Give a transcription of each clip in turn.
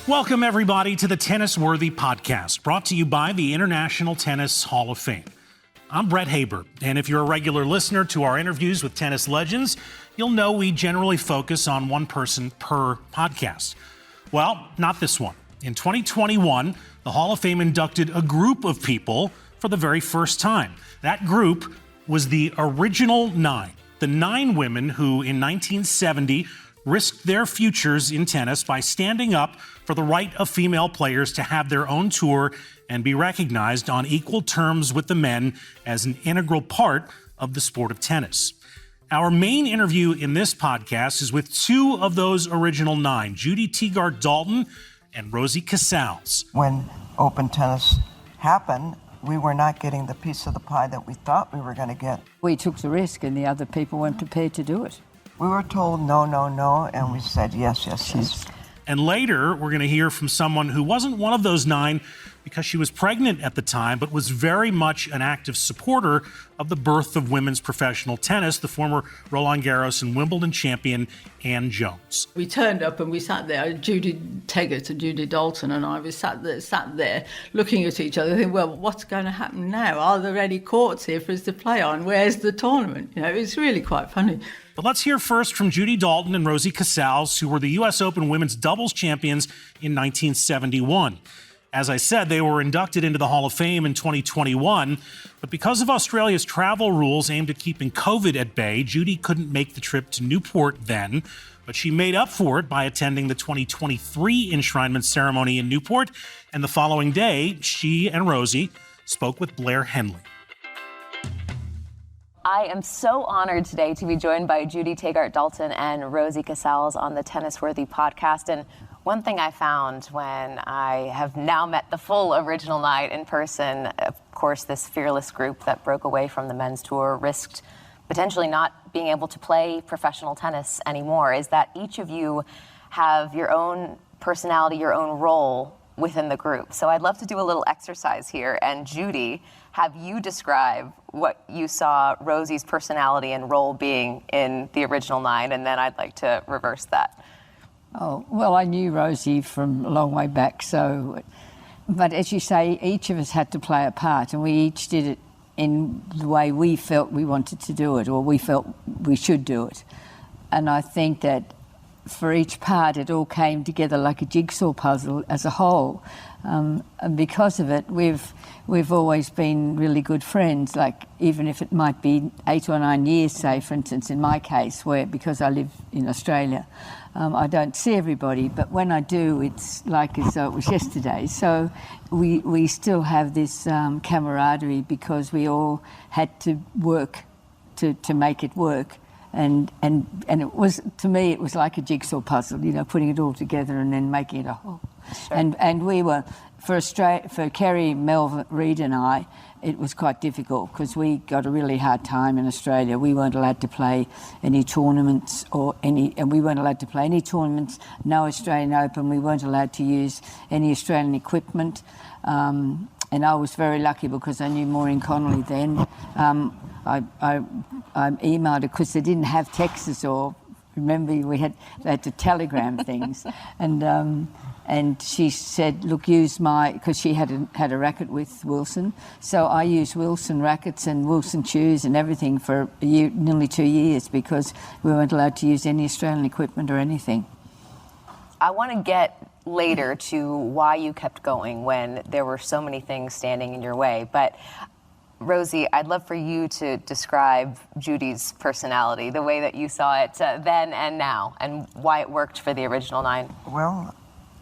Welcome, everybody, to the Tennis Worthy Podcast, brought to you by the International Tennis Hall of Fame. I'm Brett Haber, and if you're a regular listener to our interviews with tennis legends, you'll know we generally focus on one person per podcast. Well, not this one. In 2021, the Hall of Fame inducted a group of people for the very first time. That group was the original nine, the nine women who, in 1970, risked their futures in tennis by standing up for the right of female players to have their own tour and be recognized on equal terms with the men as an integral part of the sport of tennis. Our main interview in this podcast is with two of those original nine, Judy Tegart Dalton and Rosie Casals. When open tennis happened, we were not getting the piece of the pie that we thought we were going to get. We took the risk and the other people weren't prepared to do it. We were told no, no, no, and we said yes, yes, yes. And later, we're going to hear from someone who wasn't one of those nine because she was pregnant at the time, but was very much an active supporter of the birth of women's professional tennis, the former Roland Garros and Wimbledon champion, Ann Jones. We turned up and we sat there, Judy Tegart and Judy Dalton and I was sat there looking at each other, thinking, well, what's going to happen now? Are there any courts here for us to play on? Where's the tournament? You know, it's really quite funny. But let's hear first from Judy Dalton and Rosie Casals, who were the U.S. Open women's doubles champions in 1971. As I said, they were inducted into the Hall of Fame in 2021, but because of Australia's travel rules aimed at keeping COVID at bay, Judy couldn't make the trip to Newport then, but she made up for it by attending the 2023 enshrinement ceremony in Newport, and the following day, she and Rosie spoke with Blair Henley. I am so honored today to be joined by Judy Tegart Dalton and Rosie Casals on the Tennis Worthy podcast. And one thing I found when I have now met the full original nine in person, of course, this fearless group that broke away from the men's tour risked potentially not being able to play professional tennis anymore, is that each of you have your own personality, your own role within the group. So I'd love to do a little exercise here. And Judy, have you describe what you saw Rosie's personality and role being in the original nine, and then I'd like to reverse that. Oh, well, I knew Rosie from a long way back, but as you say, each of us had to play a part, and we each did it in the way we felt we wanted to do it, or we felt we should do it. And I think that for each part, it all came together like a jigsaw puzzle as a whole. And because of it, we've always been really good friends, like even if it might be 8 or 9 years, say, for instance, in my case, where because I live in Australia, I don't see everybody, but when I do, it's like as though it was yesterday. So we still have this camaraderie because we all had to work to make it work. And it was, to me, it was like a jigsaw puzzle, you know, putting it all together and then making it a whole. Sure. And we were, for Kerry, Melvin, Reid and I, it was quite difficult because we got a really hard time in Australia. We weren't allowed to play any tournaments and we weren't allowed to play any tournaments, no Australian Open. We weren't allowed to use any Australian equipment. And I was very lucky because I knew Maureen Connolly then. I emailed her because they didn't have Texas, or remember they had to telegram things, and she said, look, use because she had a racket with Wilson, so I used Wilson rackets and Wilson shoes and everything for nearly 2 years because we weren't allowed to use any Australian equipment or anything. I want to get later to why you kept going when there were so many things standing in your way, but Rosie, I'd love for you to describe Judy's personality, the way that you saw it then and now, and why it worked for the original nine. Well,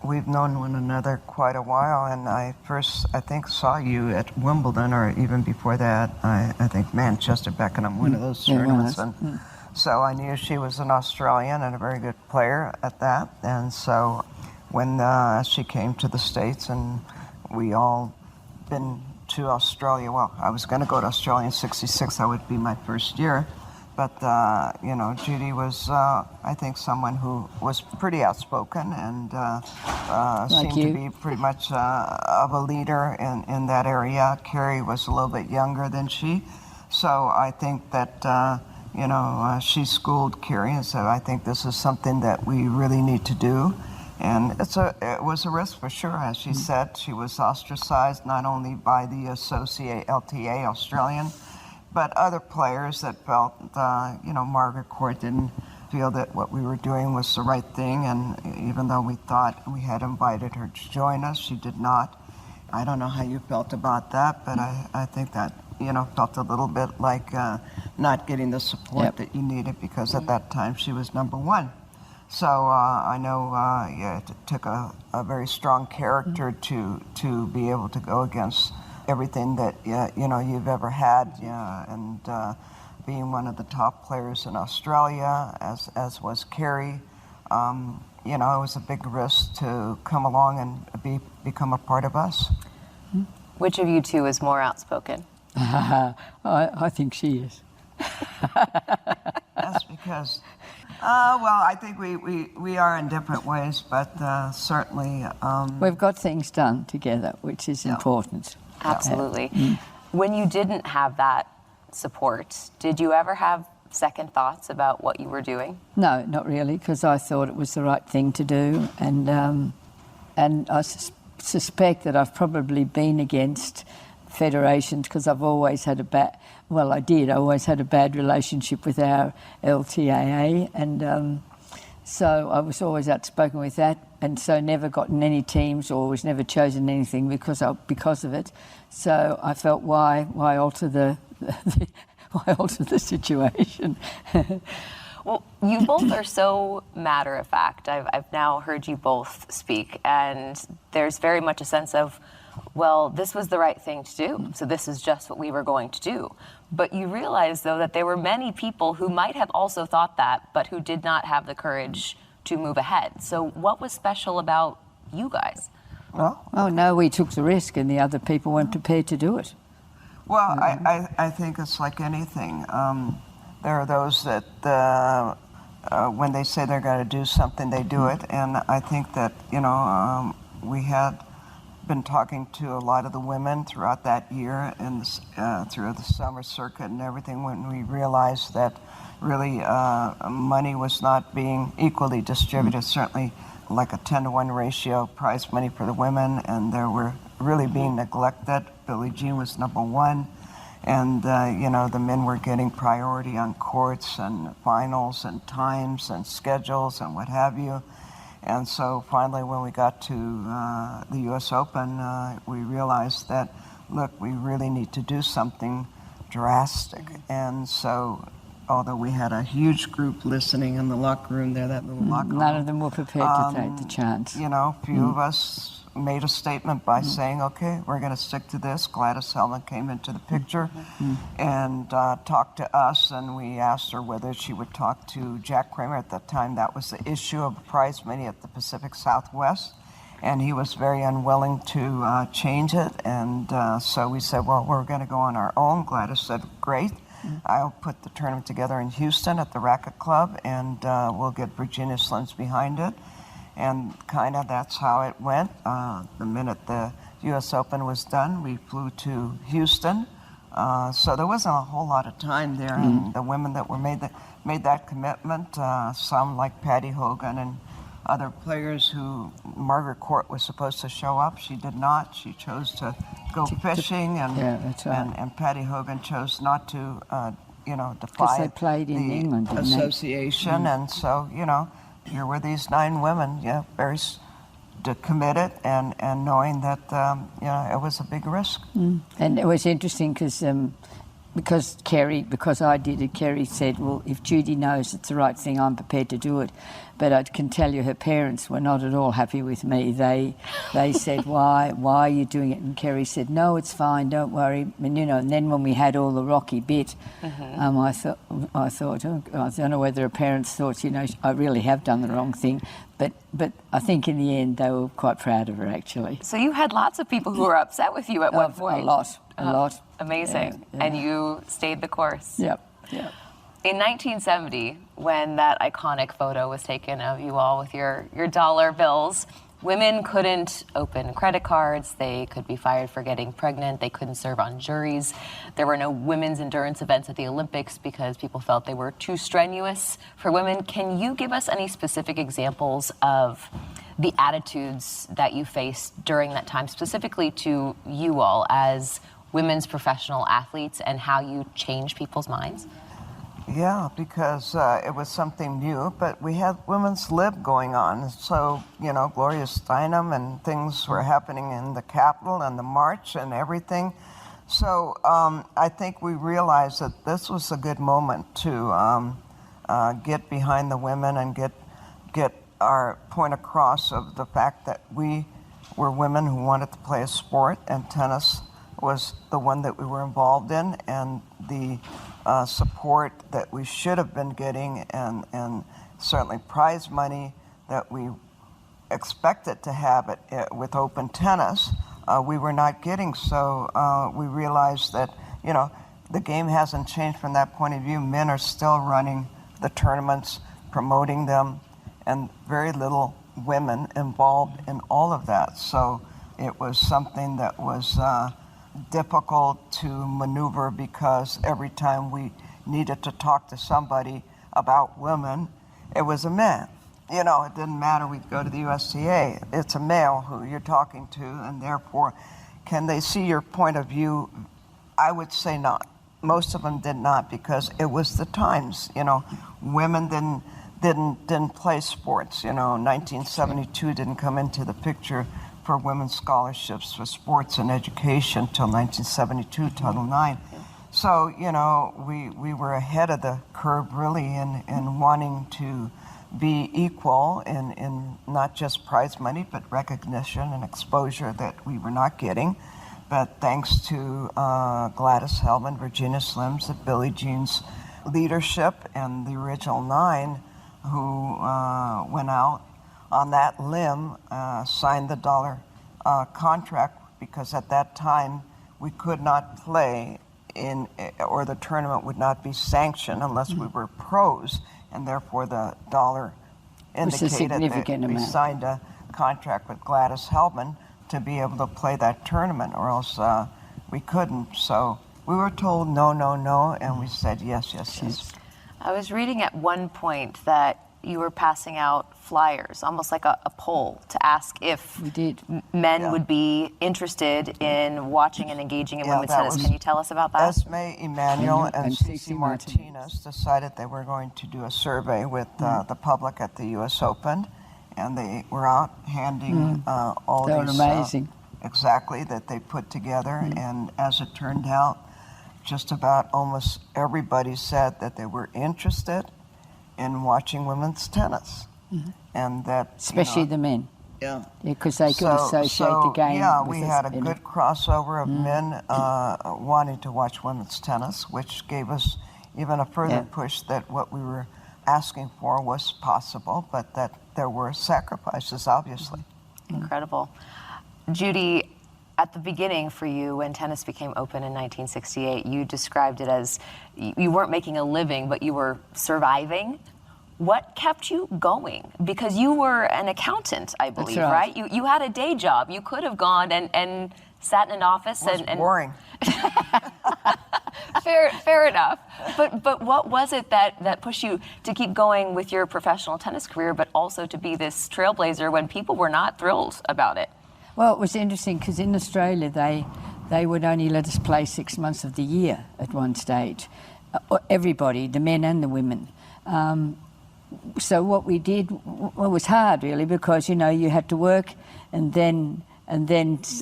we've known one another quite a while, and I think, saw you at Wimbledon, or even before that, I think Manchester Beckenham, one of those tournaments. And so I knew she was an Australian and a very good player at that. And so when she came to the States, and we all been to Australia. Well, I was going to go to Australia in '66. That would be my first year. But, Judy was, I think, someone who was pretty outspoken and seemed to be pretty much of a leader in that area. Carrie was a little bit younger than she. So I think that, she schooled Carrie and said, I think this is something that we really need to do. And it was a risk for sure, as she said. She was ostracized not only by the LTA Australian, but other players that felt, Margaret Court didn't feel that what we were doing was the right thing. And even though we thought we had invited her to join us, she did not. I don't know how you felt about that, but I think that, felt a little bit like not getting the support that you needed, because at that time she was number one. So I know it took a very strong character to be able to go against everything that you've ever had, and being one of the top players in Australia, as was Carrie. It was a big risk to come along and become a part of us. Which of you two is more outspoken? I think she is. That's because, I think we are in different ways, but certainly... We've got things done together, which is important. Absolutely. When you didn't have that support, did you ever have second thoughts about what you were doing? No, not really, because I thought it was the right thing to do, and I suspect that I've probably been against federations because I've always had I always had a bad relationship with our LTAA, and so I was always outspoken with that, and so never gotten any teams or was never chosen anything because of it. So I felt why alter the why alter the situation? Well, you both are so matter-of-fact. I've now heard you both speak, and there's very much a sense of, well, this was the right thing to do, so this is just what we were going to do. But you realize, though, that there were many people who might have also thought that, but who did not have the courage to move ahead. So what was special about you guys? Oh, no, we took the risk, and the other people weren't prepared to do it. Well, I think it's like anything. There are those that when they say they're going to do something, they do it. And I think that, we had been talking to a lot of the women throughout that year and through the summer circuit and everything, when we realized that really money was not being equally distributed, certainly like a 10-to-1 ratio prize money for the women, and they were really being neglected. Billie Jean was number one. And, the men were getting priority on courts and finals and times and schedules and what have you. And so finally, when we got to the U.S. Open, we realized that, look, we really need to do something drastic. And so, although we had a huge group listening in the locker room there, that little locker room. None of them were prepared to take the chance. A few of us made a statement by saying, okay, we're going to stick to this. Gladys Heldman came into the picture and talked to us, and we asked her whether she would talk to Jack Kramer. At that time, that was the issue of prize money at the Pacific Southwest, and he was very unwilling to change it. And so we said, well, we're going to go on our own. Gladys said, great. I'll put the tournament together in Houston at the Racket Club, and we'll get Virginia Slims behind it. And kind of that's how it went. The minute the U.S. Open was done, we flew to Houston. So there wasn't a whole lot of time there. And the women that were made that commitment, some like Patty Hogan and other players who Margaret Court was supposed to show up, she did not. She chose to go fishing, and Patty Hogan chose not to, defy they played in England, didn't association. And so, here were these 9 women, very committed and knowing that, it was a big risk. And it was interesting because I did it, Kerry said, well, if Judy knows it's the right thing, I'm prepared to do it. But I can tell you her parents were not at all happy with me. They said, why are you doing it? And Kerry said, no, it's fine, don't worry. And, and then when we had all the rocky bit, I thought, I don't know whether her parents thought, I really have done the wrong thing. But I think in the end they were quite proud of her, actually. So you had lots of people who were upset with you at one point. A lot. Amazing. Yeah. And you stayed the course. Yep. In 1970, when that iconic photo was taken of you all with your dollar bills, women couldn't open credit cards, they could be fired for getting pregnant, they couldn't serve on juries. There were no women's endurance events at the Olympics because people felt they were too strenuous for women. Can you give us any specific examples of the attitudes that you faced during that time, specifically to you all as women's professional athletes, and how you changed people's minds? Yeah, because it was something new, but we had women's lib going on. So, Gloria Steinem and things were happening in the Capitol and the march and everything. So I think we realized that this was a good moment to get behind the women and get our point across of the fact that we were women who wanted to play a sport, and tennis was the one that we were involved in, and the support that we should have been getting, and certainly prize money that we expected to have it with open tennis, we were not getting. So we realized that, the game hasn't changed from that point of view. Men are still running the tournaments, promoting them, and very little women involved in all of that. So it was something that was difficult to maneuver, because every time we needed to talk to somebody about women, it was a man. It didn't matter. We'd go to the USTA. It's a male who you're talking to, and therefore, can they see your point of view? I would say not. Most of them did not, because it was the times. Women didn't play sports. 1972 didn't come into the picture for women's scholarships for sports and education till 1972, Title IX. So, we were ahead of the curve, really, in wanting to be equal in not just prize money, but recognition and exposure that we were not getting. But thanks to Gladys Heldman, Virginia Slims, and Billie Jean's leadership, and the original 9 who went out on that limb, signed the dollar contract, because at that time we could not play or the tournament would not be sanctioned unless we were pros, and therefore the dollar indicated that we signed a contract with Gladys Heldman to be able to play that tournament, or else we couldn't. So we were told no, no, no, and we said yes, yes, yes. I was reading at one point that you were passing out flyers, almost like a poll, to ask if men would be interested in watching and engaging in women's tennis. Can you tell us about that? Esme Emanuel and Cece Martinez decided they were going to do a survey with the public at the U.S. Open, and they were out handing all they these... They were amazing. Exactly, that they put together, and as it turned out, just about almost everybody said that they were interested in watching women's tennis, and that especially the men, because they could associate the game. Yeah, we had a good crossover of men wanting to watch women's tennis, which gave us even a further push that what we were asking for was possible, but that there were sacrifices, obviously. Incredible. Judy, at the beginning for you, when tennis became open in 1968, you described it as you weren't making a living, but you were surviving. What kept you going? Because you were an accountant, I believe, right? You had a day job. You could have gone and sat in an office and boring. Fair enough. But what was it that pushed you to keep going with your professional tennis career, but also to be this trailblazer when people were not thrilled about it? Well, it was interesting because in Australia they would only let us play 6 months of the year at one stage. Everybody, the men and the women. So what we did, well, it was hard really, because you had to work, and then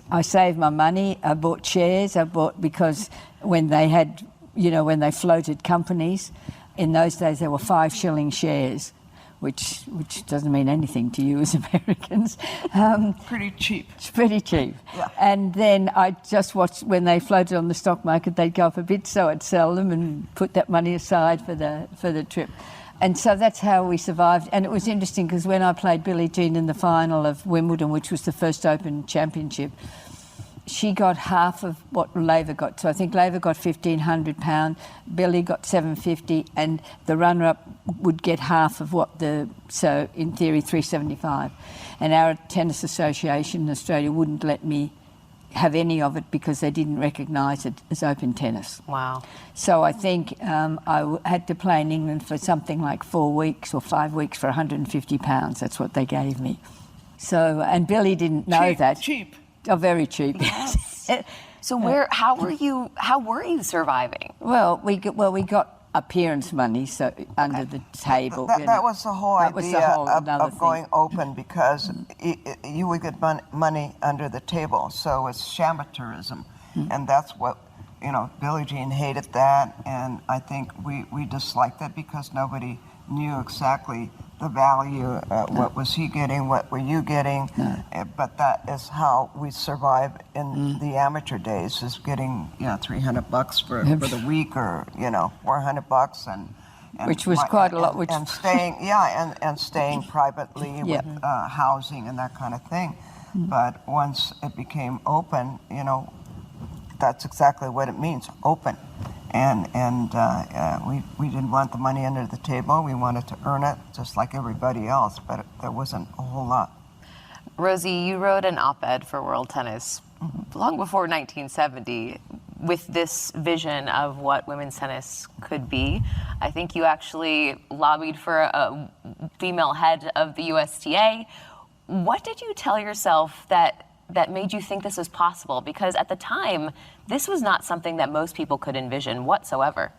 I saved my money. I bought shares. Because when they had, when they floated companies, in those days there were 5 shilling shares, which doesn't mean anything to you as Americans. Pretty cheap. It's pretty cheap. Yeah. And then I just watched when they floated on the stock market, they'd go up a bit, so I'd sell them and put that money aside for the trip. And so that's how we survived. And it was interesting because when I played Billie Jean in the final of Wimbledon, which was the first Open Championship, she got half of what Laver got. So I think Laver got £1,500, Billie got $750, and the runner-up would get half of so in theory $375. And our tennis association in Australia wouldn't let me have any of it because they didn't recognise it as open tennis. Wow. So I think I had to play in England for something like 4 weeks or 5 weeks for £150. That's what they gave me. So, and Billy didn't know that. Cheap. Oh, very cheap. So how were you surviving? Well, we got appearance money so under the table. That was the whole idea of going thing. open, because you would get money under the table. So it's shamateurism, and that's what, Billie Jean hated that, and I think we disliked it because nobody knew exactly the value. What was he getting? What were you getting? But that is how we survived in the amateur days, is getting $300 for the week, or $400, and which was quite a lot. And staying, and staying privately with housing and that kind of thing. But once it became open, that's exactly what it means, open. And we didn't want the money under the table. We wanted to earn it just like everybody else, but there wasn't a whole lot. Rosie, you wrote an op-ed for World Tennis long before 1970 with this vision of what women's tennis could be. I think you actually lobbied for a female head of the USTA. What did you tell yourself that made you think this was possible? Because at the time, this was not something that most people could envision whatsoever.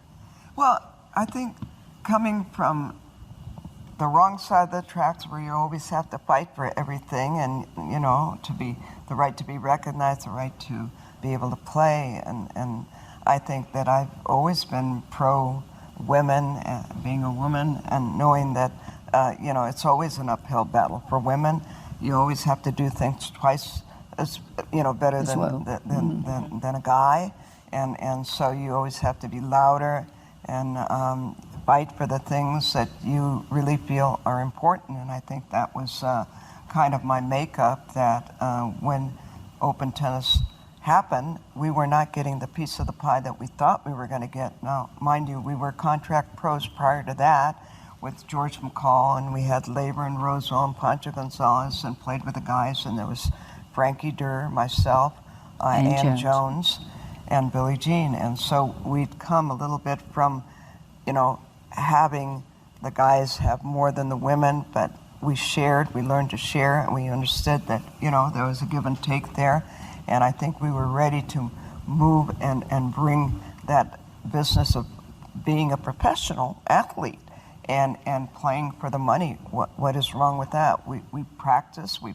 Well, I think coming from the wrong side of the tracks, where you always have to fight for everything, and to be the right to be recognized, the right to be able to play, and I think that I've always been pro women, being a woman, and knowing that it's always an uphill battle for women. You always have to do things twice as better than a guy, and so you always have to be louder and fight for the things that you really feel are important. And I think that was kind of my makeup, that when open tennis happened, we were not getting the piece of the pie that we thought we were going to get. Now, mind you, we were contract pros prior to that with George McCall, and we had Labor and Roseau and Pancho Gonzalez, and played with the guys, and there was Frankie Durr, myself, Ann Jones, and Billie Jean. And so we'd come a little bit from, having the guys have more than the women, but we learned to share, and we understood that, there was a give and take there. And I think we were ready to move and bring that business of being a professional athlete and playing for the money. What is wrong with that? We practice, we,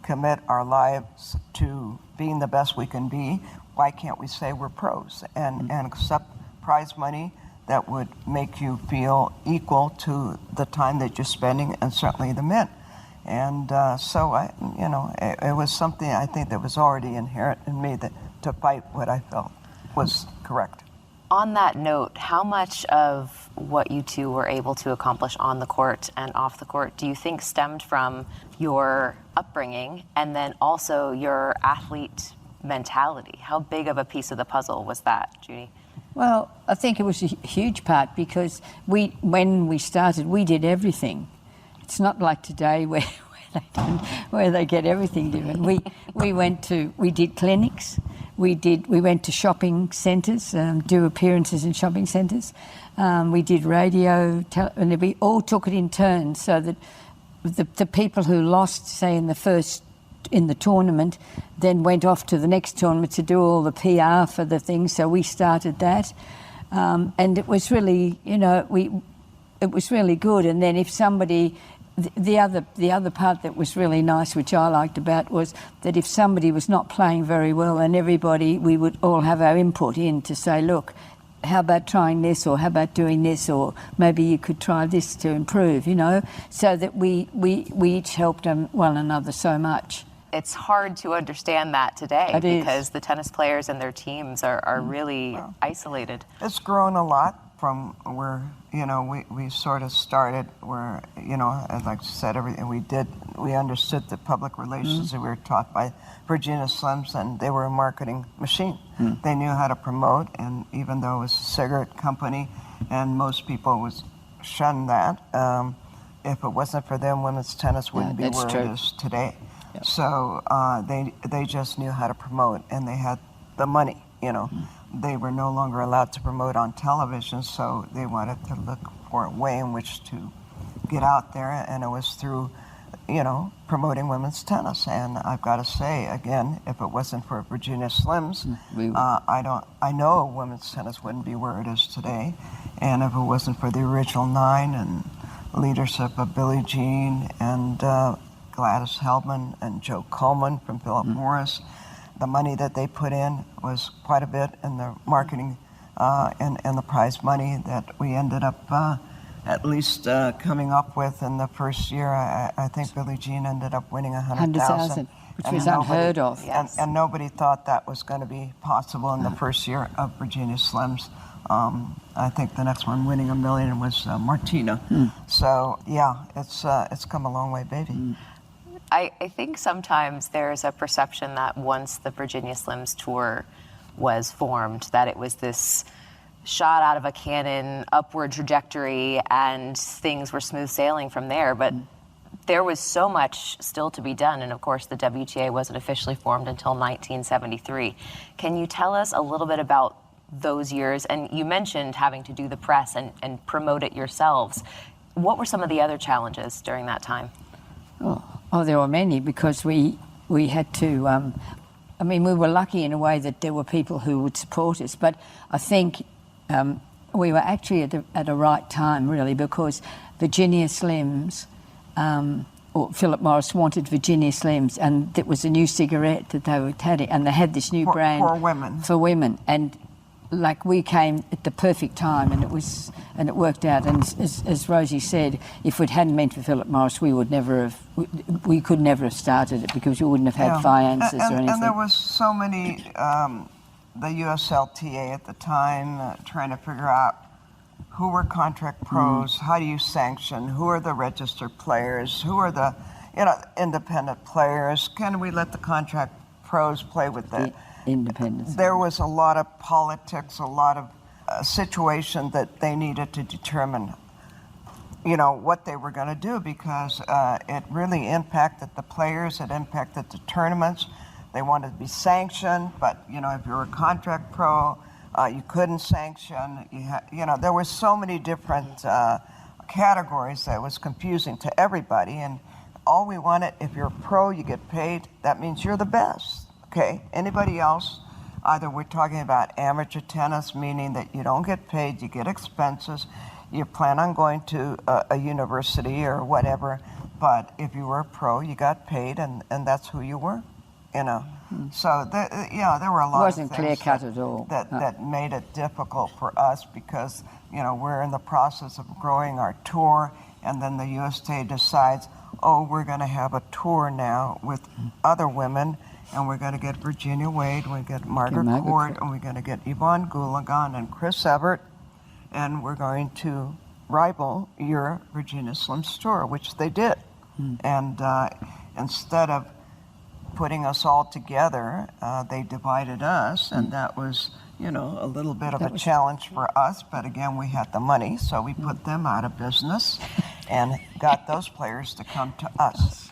commit our lives to being the best we can be. Why can't we say we're pros and accept prize money that would make you feel equal to the time that you're spending, and certainly the men? And so it was something I think that was already inherent in me, that to fight what I felt was correct. On that note, how much of what you two were able to accomplish on the court and off the court do you think stemmed from your upbringing, and then also your athlete mentality? How big of a piece of the puzzle was that, Judy? Well, I think it was a huge part, because when we started, we did everything. It's not like today where they get everything different. We did clinics. We went to shopping centres, do appearances in shopping centres. We did radio, and we all took it in turns, so that the people who lost, say in the tournament, then went off to the next tournament to do all the PR for the thing. So we started that, and it was really, it was really good. And then if somebody, the other part that was really nice, which I liked about, was that if somebody was not playing very well, and we would all have our input in to say, look, how about trying this, or how about doing this, or maybe you could try this to improve, so that we each helped one another so much. It's hard to understand that today, because the tennis players and their teams are really isolated. It's grown a lot from where, we sort of started, where, as I said, everything we understood the public relations that we were taught by Virginia Slims, and they were a marketing machine. They knew how to promote, and even though it was a cigarette company, and most people would shun that, if it wasn't for them, women's tennis wouldn't be where it is today. Yeah. So they just knew how to promote, and they had the money, They were no longer allowed to promote on television, so they wanted to look for a way in which to get out there, and it was through promoting women's tennis. And I've got to say, again, if it wasn't for Virginia Slims, I know women's tennis wouldn't be where it is today. And if it wasn't for the original 9 and leadership of Billie Jean and Gladys Heldman and Joe Coleman from Philip Morris, the money that they put in was quite a bit in the marketing and the prize money that we ended up at least coming up with in the first year. I think Billie Jean ended up winning $100,000, which was unheard of. Yes. And nobody thought that was going to be possible in the first year of Virginia Slims. I think the next one winning $1 million was Martina. So yeah, it's come a long way, baby. I think sometimes there's a perception that once the Virginia Slims tour was formed, that it was this shot out of a cannon, upward trajectory, and things were smooth sailing from there. But there was so much still to be done. And of course, the WTA wasn't officially formed until 1973. Can you tell us a little bit about those years? And you mentioned having to do the press and promote it yourselves. What were some of the other challenges during that time? Oh, there were many, because we had to, we were lucky in a way that there were people who would support us, but I think we were actually at a right time, really, because Virginia Slims, or Philip Morris wanted Virginia Slims, and it was a new cigarette that they were had, and they had this new brand for women, and like we came at the perfect time, and it worked out. And as Rosie said, if it hadn't been for Philip Morris, we could never have started it, because we wouldn't have had finances or anything. And there was so many, the USLTA at the time, trying to figure out who were contract pros, how do you sanction, who are the registered players, who are the independent players, can we let the contract pros play with the independence? There was a lot of politics, a lot of situation that they needed to determine, what they were going to do, because it really impacted the players, it impacted the tournaments. They wanted to be sanctioned, but if you were a contract pro, you couldn't sanction. There were so many different categories that was confusing to everybody. And all we wanted, if you're a pro, you get paid. That means you're the best. Okay, anybody else, either we're talking about amateur tennis, meaning that you don't get paid, you get expenses, you plan on going to a university or whatever, but if you were a pro, you got paid, and that's who you were, So, there were a lot of things clear-cut at all. That made it difficult for us, because, we're in the process of growing our tour, and then the USTA decides, we're going to have a tour now with other women, and we're going to get Virginia Wade, we're going to get Margaret Court, and we're going to get Yvonne Goolagong and Chris Evert, and we're going to rival your Virginia Slims tour, which they did. And instead of putting us all together, they divided us, and that was, a little bit of a challenge for us. But again, we had the money, so we put them out of business and got those players to come to us.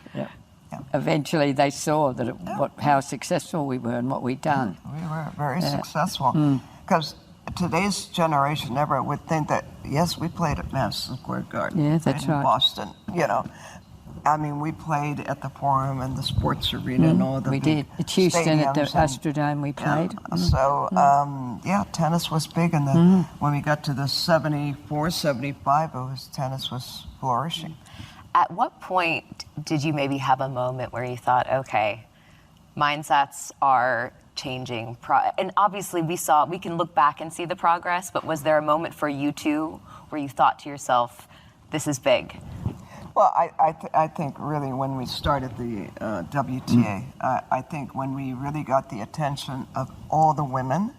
Eventually they saw that how successful we were and what we'd done. We were very successful, because today's generation never would think that, yes, we played at Madison Square Garden in Boston, we played at the Forum and the Sports Arena and all the we did. At Houston, at the Astrodome, we played. So, tennis was big, and when we got to the 74, 75, tennis was flourishing. At what point did you maybe have a moment where you thought, okay, mindsets are changing? And obviously we can look back and see the progress, but was there a moment for you too where you thought to yourself, this is big? Well, I think really when we started the WTA, I think when we really got the attention of all the women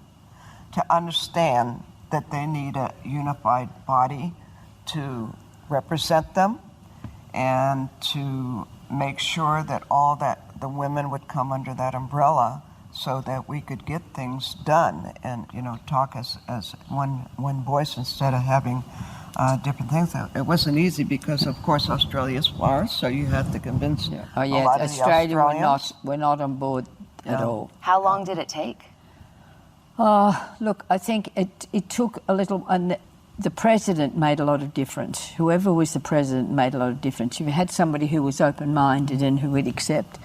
to understand that they need a unified body to represent them, and to make sure that the women would come under that umbrella, so that we could get things done and talk as one voice, instead of having different things. It wasn't easy, because of course Australia's far, so you had to convince a lot of the Australians. We're not on board at all. How long did it take? Look, I think it took a little, and the president made a lot of difference. Whoever was the president made a lot of difference. If you had somebody who was open-minded and who would accept,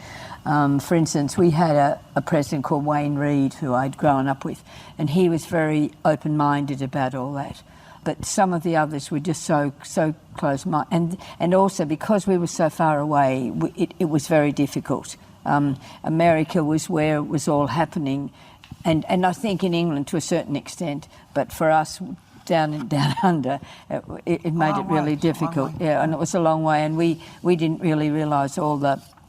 for instance, we had a president called Wayne Reed who I'd grown up with, and he was very open-minded about all that. But some of the others were just so close-minded, and also because we were so far away, it was very difficult. America was where it was all happening, and I think in England to a certain extent, but for us down under, it made it really difficult. Yeah, and it was a long way, and we didn't really realise all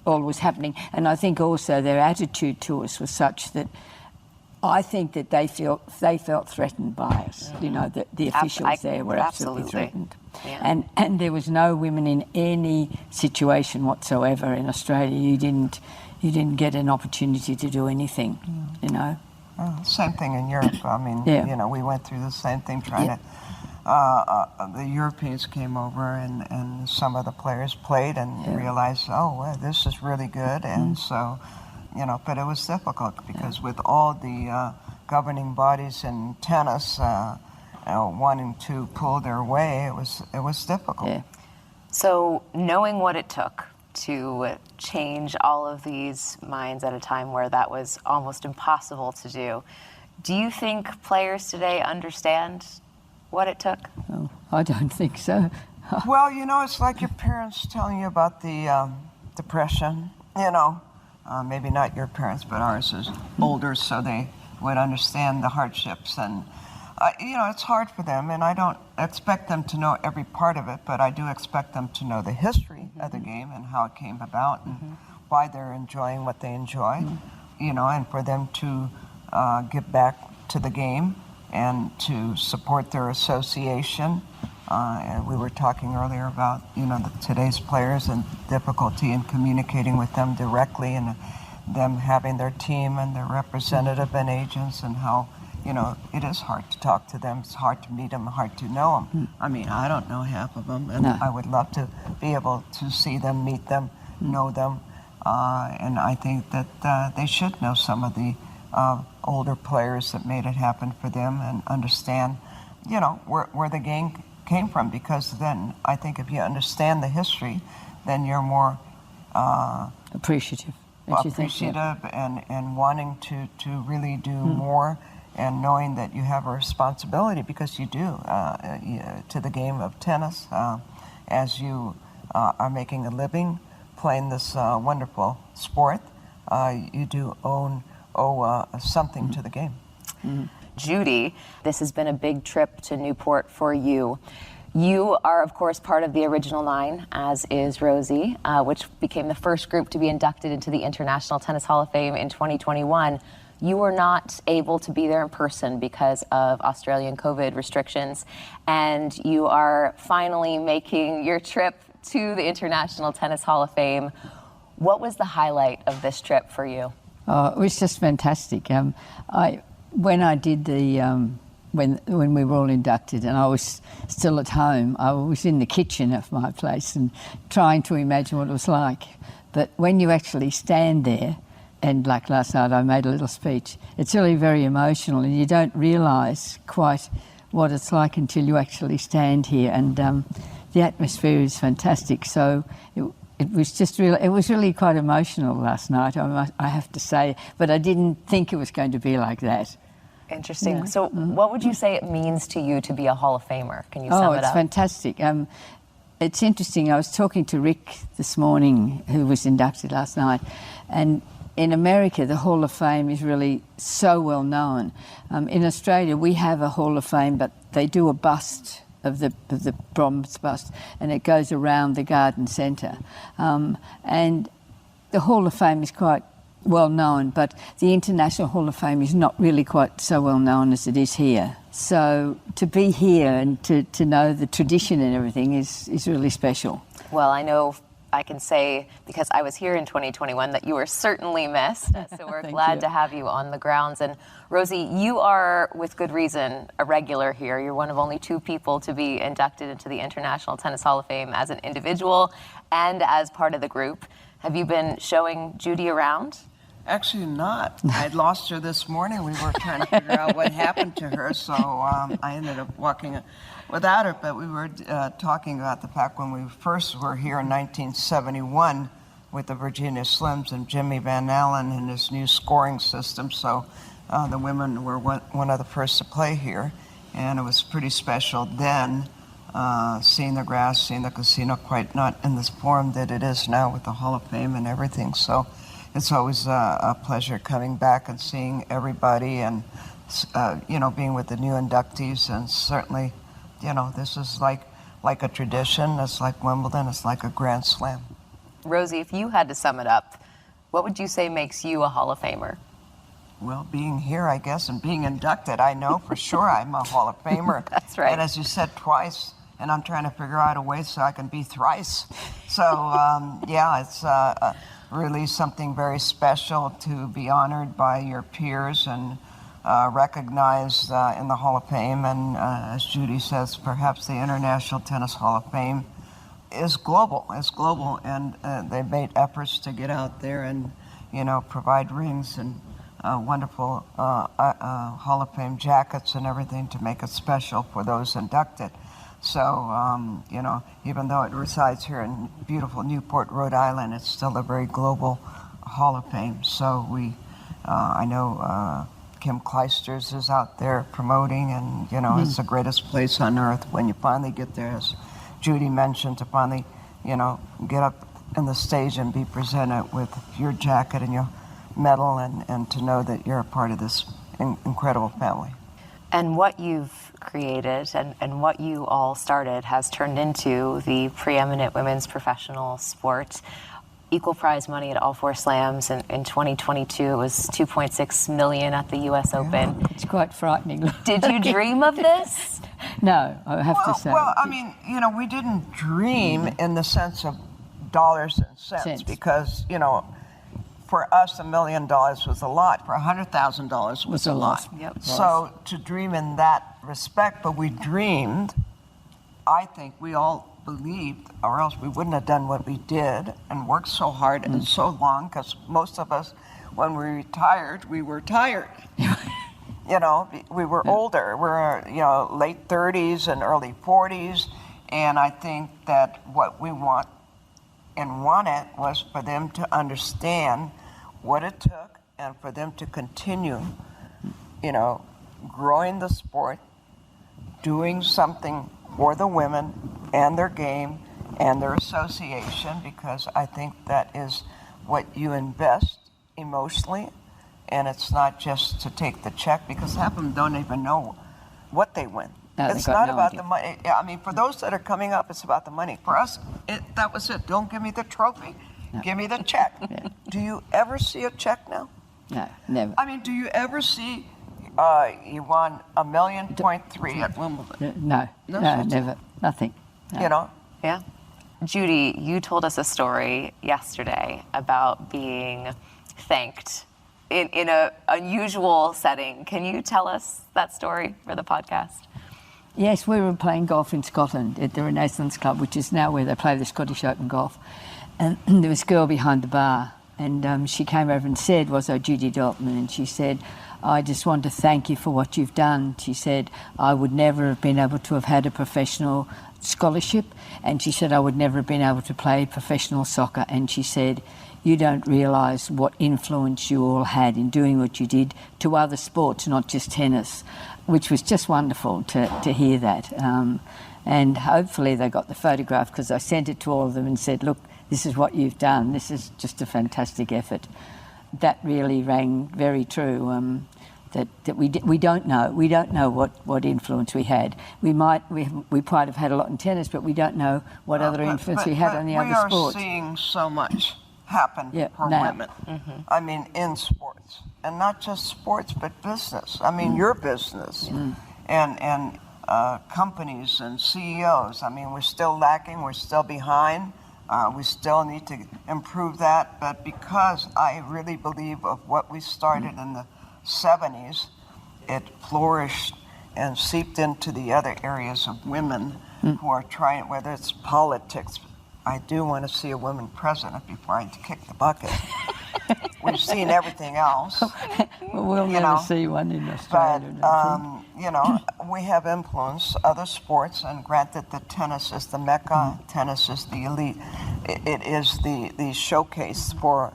was happening. And I think also their attitude to us was such that I think that they felt threatened by us. You know, the officials there were absolutely threatened. Yeah. And there was no women in any situation whatsoever in Australia. You didn't get an opportunity to do anything. You know. Same thing in Europe. I mean, you know, we went through the same thing trying to. The Europeans came over and some of the players played and realized, oh, well, this is really good, and so, you know, but it was difficult because with all the governing bodies in tennis wanting to pull their way, it was difficult. Yeah. So knowing what it took to change all of these minds at a time where that was almost impossible to do you think players today understand what it took? Oh, I don't think so. Well, you know, it's like your parents telling you about the Depression, you know. Maybe not your parents, but ours is older, so they would understand the hardships. And, you know, it's hard for them, and I don't expect them to know every part of it, but I do expect them to know the history of the game and how it came about and why they're enjoying what they enjoy, you know, and for them to get back to the game and to support their association. And we were talking earlier about, you know, today's players and difficulty in communicating with them directly, and them having their team and their representative and agents, and how, you know, it is hard to talk to them. It's hard to meet them, hard to know them. I mean, I don't know half of them, and I would love to be able to see them, meet them, know them. And I think that they should know some of the older players that made it happen for them and understand, you know, where the game came from, because then I think if you understand the history, then you're more appreciative and wanting to really do more, and knowing that you have a responsibility, because you do, to the game of tennis, as you are making a living playing this wonderful sport. You do owe something to the game. Judy, this has been a big trip to Newport for you. You are, of course, part of the original 9, as is Rosie, which became the first group to be inducted into the International Tennis Hall of Fame in 2021. You were not able to be there in person because of Australian COVID restrictions, and you are finally making your trip to the International Tennis Hall of Fame. What was the highlight of this trip for you? Oh, it was just fantastic. When I did the, when we were all inducted and I was still at home, I was in the kitchen of my place and trying to imagine what it was like. But when you actually stand there, and like last night I made a little speech, it's really very emotional, and you don't realise quite what it's like until you actually stand here. And the atmosphere is fantastic. So it was just really, it was really quite emotional last night, I have to say, but I didn't think it was going to be like that. Interesting. Yeah. So what would you say it means to you to be a Hall of Famer? Can you sum it up? Oh, it's fantastic. It's interesting. I was talking to Rick this morning, who was inducted last night, and in America, the Hall of Fame is really so well known. In Australia, we have a Hall of Fame, but they do a bust of the bronze bust, and it goes around the garden centre. And the Hall of Fame is quite well known, but the International Hall of Fame is not really quite so well known as it is here. So to be here and to know the tradition and everything is really special. Well, I know I can say, because I was here in 2021, that you were certainly missed. So we're glad to have you on the grounds. And Rosie, you are, with good reason, a regular here. You're one of only 2 people to be inducted into the International Tennis Hall of Fame as an individual and as part of the group. Have you been showing Judy around? Actually not. I lost her this morning. We were trying to figure out what happened to her, so I ended up walking without her. But we were talking about the fact when we first were here in 1971 with the Virginia Slims and Jimmy Van Allen and his new scoring system. So the women were one of the first to play here, and it was pretty special then. Seeing the grass, seeing the casino, quite not in this form that it is now with the Hall of Fame and everything. So it's always a pleasure coming back and seeing everybody and, being with the new inductees. And certainly, this is like a tradition. It's like Wimbledon. It's like a Grand Slam. Rosie, if you had to sum it up, what would you say makes you a Hall of Famer? Well, being here, I guess, and being inducted, I know for sure I'm a Hall of Famer. That's right. And as you said, twice. And I'm trying to figure out a way so I can be thrice. So, it's really something very special to be honored by your peers and recognized in the Hall of Fame. And as Judy says, perhaps the International Tennis Hall of Fame is global. It's global, and they've made efforts to get out there and, provide rings and wonderful Hall of Fame jackets and everything to make it special for those inducted. So, even though it resides here in beautiful Newport, Rhode Island, it's still a very global Hall of Fame. So I know Kim Clijsters is out there promoting, and, it's the greatest place on earth when you finally get there, as Judy mentioned, to finally, get up on the stage and be presented with your jacket and your medal, and to know that you're a part of this incredible family. And what you've created and what you all started has turned into the preeminent women's professional sport. Equal prize money at all four slams. In 2022, it was $2.6 million at the U.S. Open. It's quite frightening. Did you dream of this? No, I have to say. Well, I mean, we didn't dream in the sense of dollars and cents. Because, for us, $1 million was a lot. For $100,000 was a lot. Yep. So to dream in that respect, but we dreamed, I think we all believed, or else we wouldn't have done what we did and worked so hard and so long, because most of us, when we retired, we were tired. We were older. We're, late 30s and early 40s. And I think that what we want and wanted was for them to understand what it took and for them to continue, growing the sport, doing something for the women and their game and their association, because I think that is what you invest emotionally, and it's not just to take the check, because half of them don't even know what they win. No, it's not about the money. I mean, for those that are coming up, it's about the money. For us, that was it. Don't give me the trophy. No. Give me the check. Yeah. Do you ever see a check now? No, never. I mean, do you ever see you won $1.3 million at Wimbledon? No, never. Nothing. No. Yeah. Judy, you told us a story yesterday about being thanked in an unusual setting. Can you tell us that story for the podcast? Yes, we were playing golf in Scotland at the Renaissance Club, which is now where they play the Scottish Open golf. And there was a girl behind the bar, and she came over and said, Judy Dalton, and she said, I just want to thank you for what you've done. She said, I would never have been able to have had a professional scholarship, and she said, I would never have been able to play professional soccer. And she said, you don't realise what influence you all had in doing what you did to other sports, not just tennis, which was just wonderful to hear that. And hopefully they got the photograph, because I sent it to all of them and said, look, this is what you've done. This is just a fantastic effort. That really rang very true. That we don't know. We don't know what influence we had. We might have had a lot in tennis, but we don't know what other influence we had on the other sports. We are seeing so much happen for now. women. Mm-hmm. I mean, in sports, and not just sports, but business. I mean, your business and companies and CEOs. I mean, we're still lacking. We're still behind. We still need to improve that. But because I really believe of what we started in the 70s, it flourished and seeped into the other areas of women who are trying, whether it's politics. I do want to see a woman president before I kick the bucket. we've seen everything else. Well, we'll You never know, see one in But, Australia. I don't think. you know, we have influenced other sports, and granted that tennis is the mecca, tennis is the elite. It is the showcase for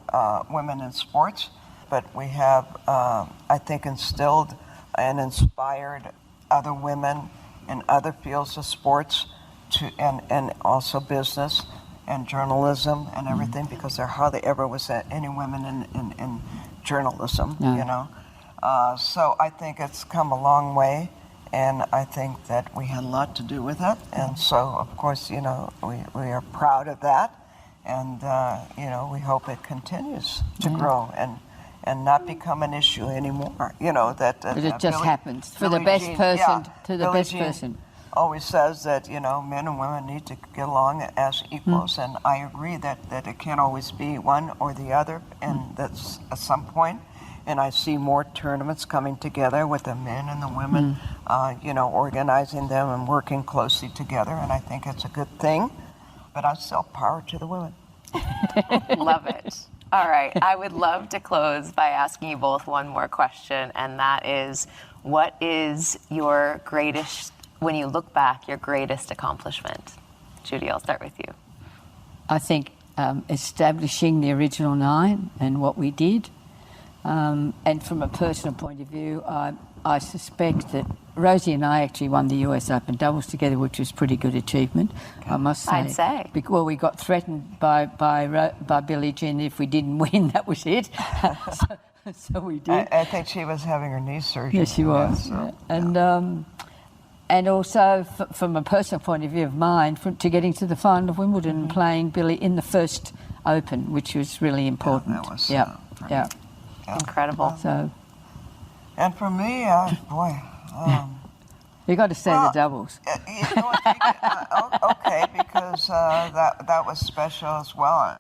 women in sports, but we have, I think, instilled and inspired other women in other fields of sports and also business and journalism and everything, because there hardly ever was any women in journalism, No. you know. So I think it's come a long way, and I think that we had a lot to do with it. And so, of course, you know, we are proud of that, and, you know, we hope it continues to grow and not become an issue anymore. You know, that But it just Billie- happens for the Billie best Jean- person, to the Billie best Jean person. always says that, you know, men and women need to get along as equals, and I agree that it can't always be one or the other, and that's at some point. And I see more tournaments coming together with the men and the women, you know, organizing them and working closely together, and I think it's a good thing. But I still power to the women. Love it. All right. I would love to close by asking you both one more question, and that is, what is your greatest, when you look back, your greatest accomplishment? Judy, I'll start with you. I think establishing the original 9 and what we did. And from a personal point of view, I suspect that Rosie and I actually won the US Open doubles together, which was a pretty good achievement, I must say. I'd say. Well, we got threatened by Billie Jean if we didn't win, that was it. so we did. I think she was having her knee surgery. Yes, she was. so, yeah. And also, from a personal point of view of mine, to getting to the final of Wimbledon and playing Billie in the first Open, which was really important. that was, yeah. yeah. Incredible. So And for me, boy, you got to say the doubles. you know what, okay, because that was special as well.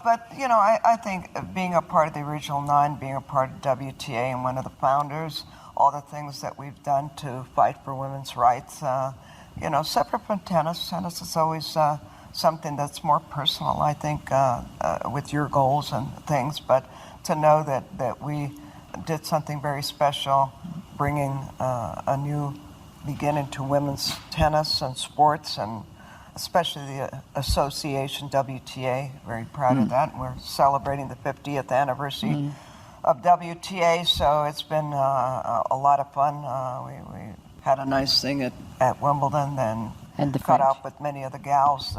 But, you know, I think being a part of the original 9, being a part of WTA and one of the founders, all the things that we've done to fight for women's rights, you know, separate from tennis is always something that's more personal, I think, with your goals and things. But to know that we did something very special, bringing a new beginning to women's tennis and sports, and especially the association WTA, very proud of that. We're celebrating the 50th anniversary of WTA, so it's been a lot of fun. We had a nice thing at Wimbledon And the cut French. out with many of the gals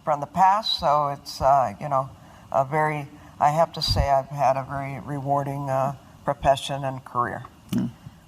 from the past, so it's, you know, a very, I have to say I've had a very rewarding profession and career.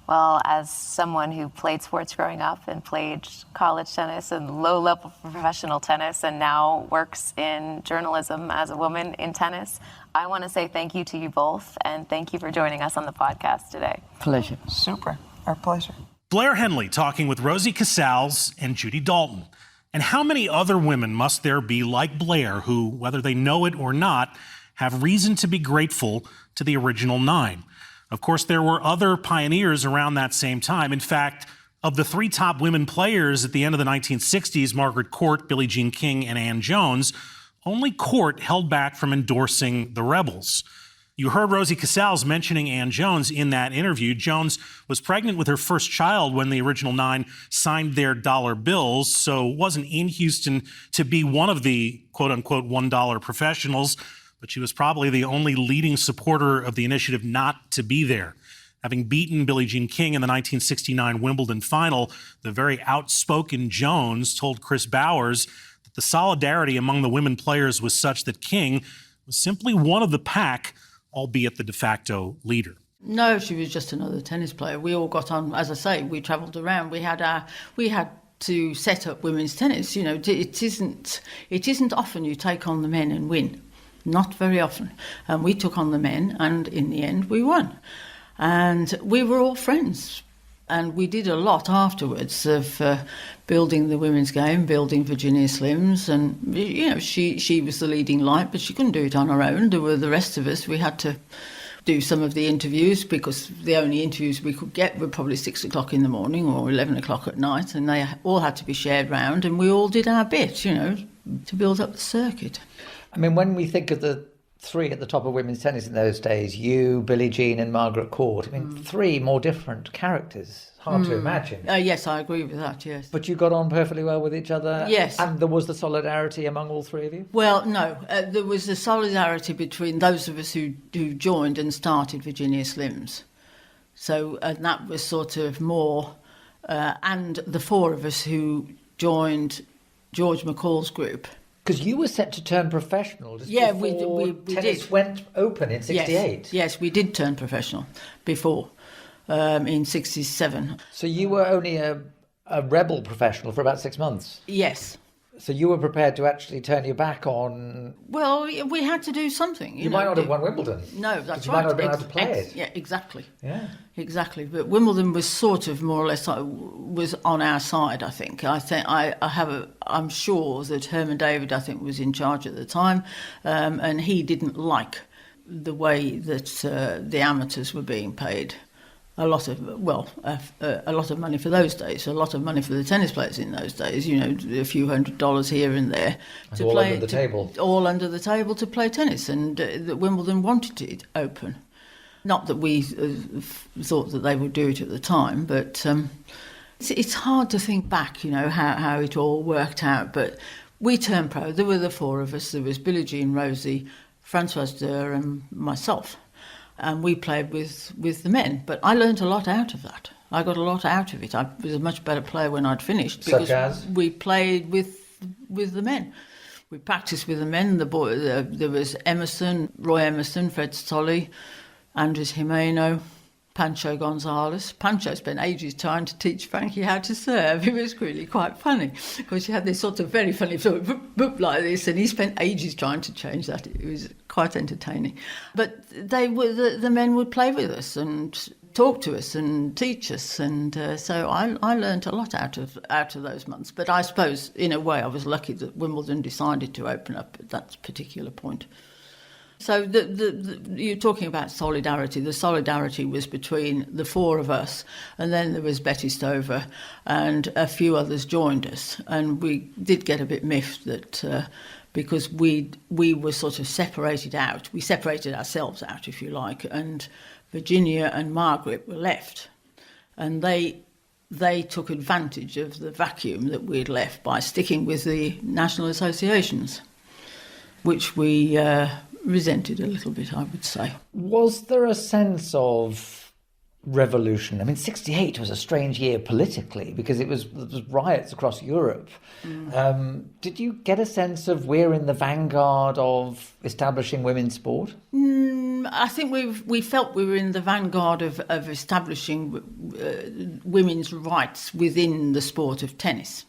Well, as someone who played sports growing up and played college tennis and low-level professional tennis and now works in journalism as a woman in tennis, I want to say thank you to you both, and thank you for joining us on the podcast today. Pleasure. Super, our pleasure. Blair Henley talking with Rosie Casals and Judy Dalton. And how many other women must there be like Blair who, whether they know it or not, have reason to be grateful to the original 9? Of course, there were other pioneers around that same time. In fact, of the 3 top women players at the end of the 1960s, Margaret Court, Billie Jean King, and Ann Jones, only Court held back from endorsing the Rebels. You heard Rosie Casals mentioning Ann Jones in that interview. Jones was pregnant with her first child when the original 9 signed their dollar bills, so wasn't in Houston to be one of the quote-unquote $1 professionals, but she was probably the only leading supporter of the initiative not to be there. Having beaten Billie Jean King in the 1969 Wimbledon final, the very outspoken Jones told Chris Bowers that the solidarity among the women players was such that King was simply one of the pack, albeit the de facto leader. No, she was just another tennis player. We all got on, as I say, we travelled around. We had to set up women's tennis. You know, it isn't often you take on the men and win. Not very often. And we took on the men, and in the end we won. And we were all friends. And we did a lot afterwards of building the women's game, building Virginia Slims. And, you know, she was the leading light, but she couldn't do it on her own. There were the rest of us. We had to do some of the interviews because the only interviews we could get were probably 6 o'clock in the morning or 11 o'clock at night. And they all had to be shared round. And we all did our bit, you know, to build up the circuit. I mean, when we think of the three at the top of women's tennis in those days, you, Billie Jean and Margaret Court. I mean, three more different characters. Hard to imagine. Yes, I agree with that, yes. But you got on perfectly well with each other? Yes. And there was the solidarity among all three of you? Well, no. There was a solidarity between those of us who joined and started Virginia Slims. So, and that was sort of more... and the four of us who joined George McCall's group. Because you were set to turn professional just Yeah, before we tennis did. went open in 68. Yes, we did turn professional before, in 67. So you were only a rebel professional for about 6 months? Yes. So you were prepared to actually turn your back on... Well, we had to do something. You might not have won Wimbledon. No, that's you right. might not have been able to play it. Yeah, exactly. Yeah. Exactly. But Wimbledon was sort of more or less was on our side, I think. I'm sure that Herman David, I think, was in charge at the time, and he didn't like the way that the amateurs were being paid. A lot of money for those days, a lot of money for the tennis players in those days, a few $100 here and there. And all under the table. All under the table to play tennis, and that Wimbledon wanted it open. Not that we thought that they would do it at the time, but it's hard to think back, how it all worked out. But we turned pro. There were the four of us. There was Billie Jean, Rosie, Françoise Durr and myself. And we played with the men. But I learned a lot out of that. I got a lot out of it. I was a much better player when I'd finished. Because Such as? we played with the men. We practiced with the men. There was Emerson, Roy Emerson, Fred Stolley, Andres Jimeno, Pancho Gonzalez. Pancho spent ages trying to teach Frankie how to serve. It was really quite funny because she had this sort of very funny sort of boop, boop like this, and he spent ages trying to change that. It was quite entertaining. But the men would play with us and talk to us and teach us, and so I learned a lot out of those months. But I suppose in a way I was lucky that Wimbledon decided to open up at that particular point. So you're talking about solidarity. The solidarity was between the four of us, and then there was Betty Stover, and a few others joined us. And we did get a bit miffed that because we were sort of separated out. We separated ourselves out, if you like, and Virginia and Margaret were left. And they took advantage of the vacuum that we'd left by sticking with the national associations, which we... resented a little bit, I would say. Was there a sense of revolution? I mean, 68 was a strange year politically because there was riots across Europe. Did you get a sense of we're in the vanguard of establishing women's sport? I think we felt we were in the vanguard of establishing women's rights within the sport of tennis.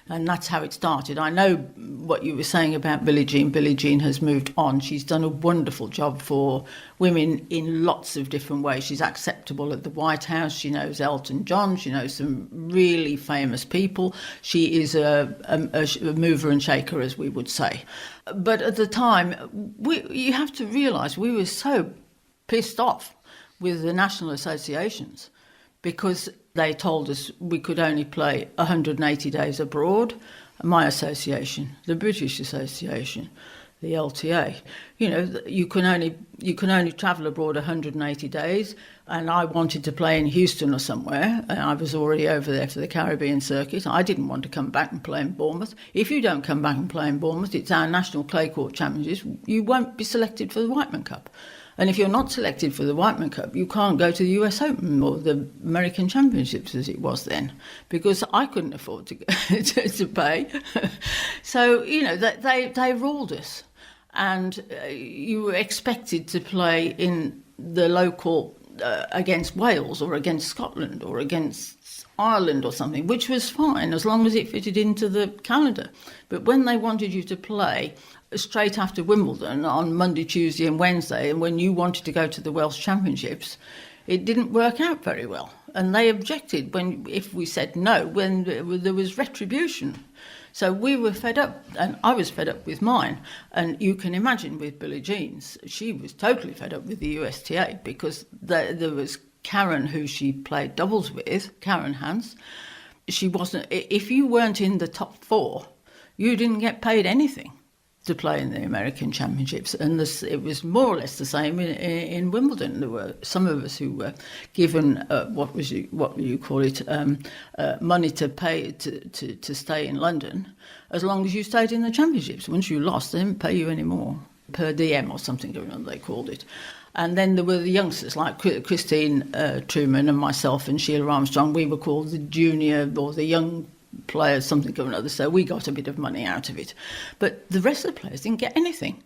And that's how it started. I know what you were saying about Billie Jean. Billie Jean has moved on. She's done a wonderful job for women in lots of different ways. She's acceptable at the White House. She knows Elton John. She knows some really famous people. She is a mover and shaker, as we would say. But at the time, you have to realise we were so pissed off with the national associations because they told us we could only play 180 days abroad. My association, the British Association, the LTA, you can only travel abroad 180 days. And I wanted to play in Houston or somewhere, and I was already over there for the Caribbean circuit. I didn't want to come back and play in Bournemouth. If you don't come back and play in Bournemouth, it's our national clay court championships. You won't be selected for the Whiteman Cup. And if you're not selected for the Whiteman Cup, you can't go to the US Open or the American Championships, as it was then, because I couldn't afford to to pay. So, they ruled us. And you were expected to play in the local against Wales or against Scotland or against Ireland or something, which was fine as long as it fitted into the calendar. But when they wanted you to play straight after Wimbledon on Monday, Tuesday and Wednesday, and when you wanted to go to the Welsh Championships, it didn't work out very well. And they objected if we said no, when there was retribution. So we were fed up, and I was fed up with mine. And you can imagine with Billie Jean's, she was totally fed up with the USTA because there was Karen, who she played doubles with, Karen Hans. She wasn't. If you weren't in the top four, you didn't get paid anything. to play in the American Championships, and it was more or less the same in Wimbledon. There were some of us who were given what you call it, money to pay to stay in London, as long as you stayed in the Championships. Once you lost, they didn't pay you any more, per diem or something, they called it. And then there were the youngsters like Christine Truman and myself and Sheila Armstrong. We were called the junior or the young players, something or another, so we got a bit of money out of it. But the rest of the players didn't get anything.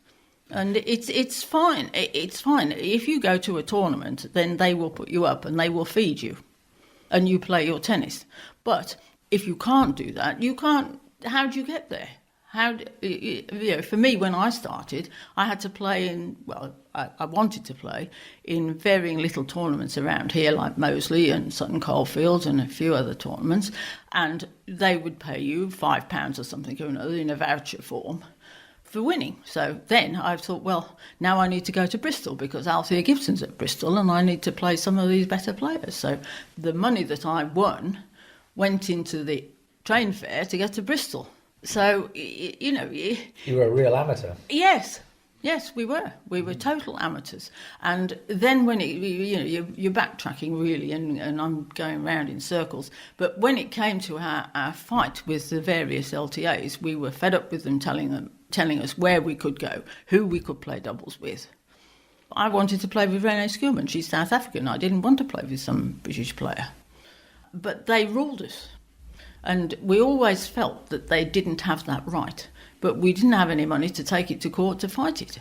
And it's fine. It's fine. If you go to a tournament, then they will put you up and they will feed you and you play your tennis. But if you can't do that, you can't. How do you get there? For me, when I started, I had to play in, I wanted to play in varying little tournaments around here, like Moseley and Sutton Coldfield and a few other tournaments, and they would pay you £5 or something or another in a voucher form for winning. So then I thought, well, now I need to go to Bristol because Althea Gibson's at Bristol and I need to play some of these better players. So the money that I won went into the train fare to get to Bristol. So, You were a real amateur. Yes, we were. We were total amateurs. And then when you're backtracking really, and I'm going round in circles. But when it came to our fight with the various LTAs, we were fed up with them telling us where we could go, who we could play doubles with. I wanted to play with Renee Skillman. She's South African. I didn't want to play with some British player. But they ruled us. And we always felt that they didn't have that right, but we didn't have any money to take it to court to fight it.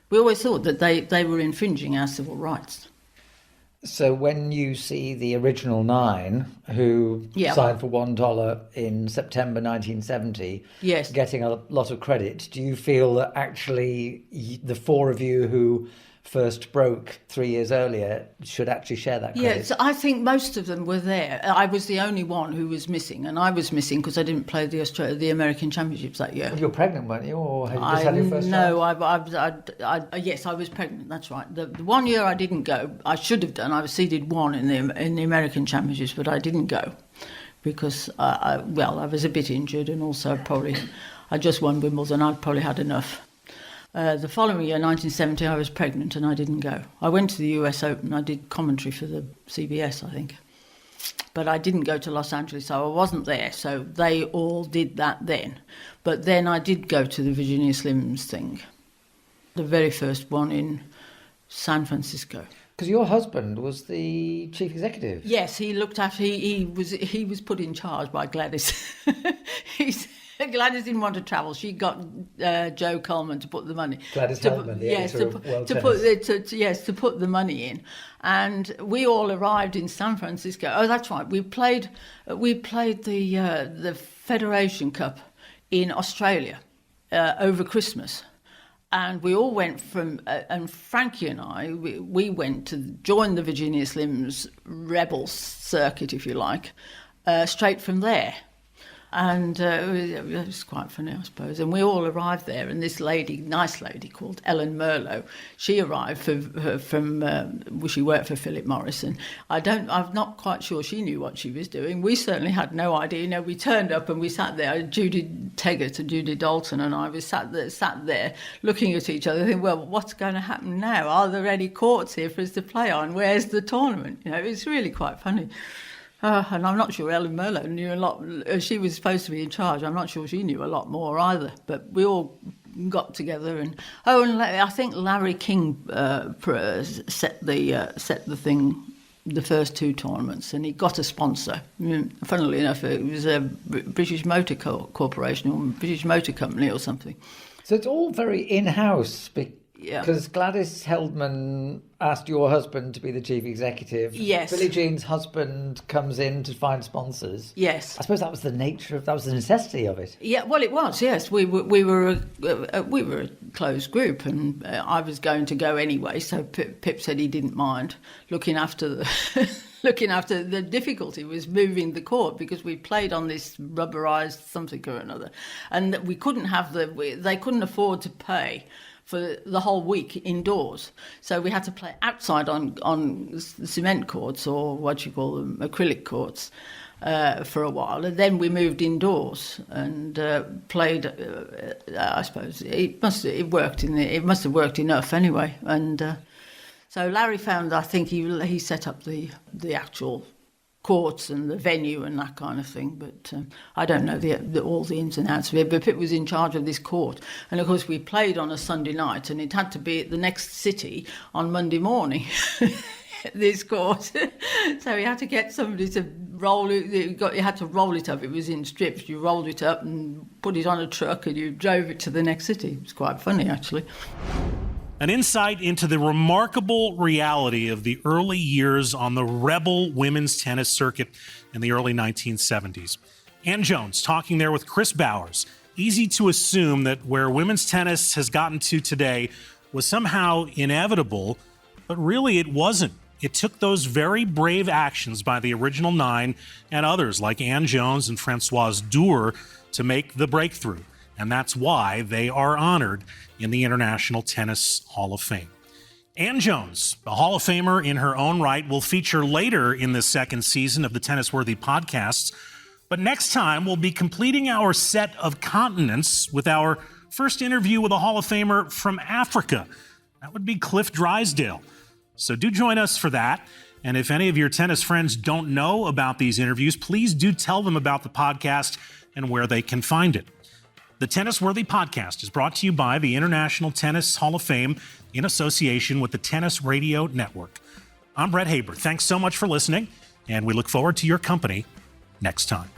We always thought that they were infringing our civil rights. So when you see the original 9 who signed for $1 in September 1970, yes, getting a lot of credit, do you feel that actually the 4 of you who first broke 3 years earlier should actually share that credit? Yes, I think most of them were there. I was the only one who was missing, and I was missing because I didn't play the American Championships that year. Well, you were pregnant, weren't you, or had you just had your first child? Yes, I was pregnant. That's right. The 1 year I didn't go. I should have done. I was seeded 1 in the American Championships, but I didn't go because I was a bit injured, and also I just won Wimbledon. I'd probably had enough. The following year, 1970, I was pregnant and I didn't go. I went to the US Open. I did commentary for the CBS, I think. But I didn't go to Los Angeles, so I wasn't there. So they all did that then. But then I did go to the Virginia Slims thing, the very first one in San Francisco. Because your husband was the chief executive. Yes, he looked after. He was put in charge by Gladys. Gladys didn't want to travel. She got Joe Coleman to put the money. Gladys Heldman, the editor of World Tennis. To put the money in, and we all arrived in San Francisco. Oh, that's right. We played the Federation Cup in Australia over Christmas. And we all went and Frankie and I, we went to join the Virginia Slims Rebels circuit, if you like, straight from there. And it was quite funny, I suppose. And we all arrived there, and this lady, nice lady called Ellen Merlot, she arrived she worked for Philip Morris, and I'm not quite sure she knew what she was doing. We certainly had no idea. We turned up and we sat there. Judy Tegart and Judy Dalton and I sat there looking at each other, thinking, well, what's going to happen now? Are there any courts here for us to play on? Where's the tournament? It's really quite funny. And I'm not sure Ellen Merlot knew a lot. She was supposed to be in charge. I'm not sure she knew a lot more either. But we all got together, and I think Larry King set the thing, the first 2 tournaments, and he got a sponsor. Funnily enough, it was a British Motor Corporation or British Motor Company or something. So it's all very in-house. Yeah. Because Gladys Heldman asked your husband to be the chief executive. Yes. Billie Jean's husband comes in to find sponsors. Yes. I suppose that was the necessity of it. Yeah, well, it was. Yes, we were a closed group, and I was going to go anyway. So Pip said he didn't mind looking after the difficulty was moving the court, because we played on this rubberized something or another, and we couldn't have they couldn't afford to pay for the whole week indoors. So we had to play outside on cement courts, or what you call them, acrylic courts, for a while, and then we moved indoors and played. I suppose it must have worked enough anyway. And so Larry found, I think he set up the actual courts and the venue and that kind of thing, but I don't know all the ins and outs of it. But Pip was in charge of this court, and of course we played on a Sunday night, and it had to be at the next city on Monday morning. This court, so he had to get somebody to roll it. You had to roll it up. It was in strips. You rolled it up and put it on a truck, and you drove it to the next city. It was quite funny, actually. An insight into the remarkable reality of the early years on the rebel women's tennis circuit in the early 1970s. Ann Jones talking there with Chris Bowers. Easy to assume that where women's tennis has gotten to today was somehow inevitable, but really it wasn't. It took those very brave actions by the original 9 and others like Ann Jones and Françoise Dour to make the breakthrough. And that's why they are honored in the International Tennis Hall of Fame. Ann Jones, a Hall of Famer in her own right, will feature later in the second season of the Tennis Worthy podcasts. But next time, we'll be completing our set of continents with our first interview with a Hall of Famer from Africa. That would be Cliff Drysdale. So do join us for that. And if any of your tennis friends don't know about these interviews, please do tell them about the podcast and where they can find it. The Tennis Worthy Podcast is brought to you by the International Tennis Hall of Fame in association with the Tennis Radio Network. I'm Brett Haber. Thanks so much for listening, and we look forward to your company next time.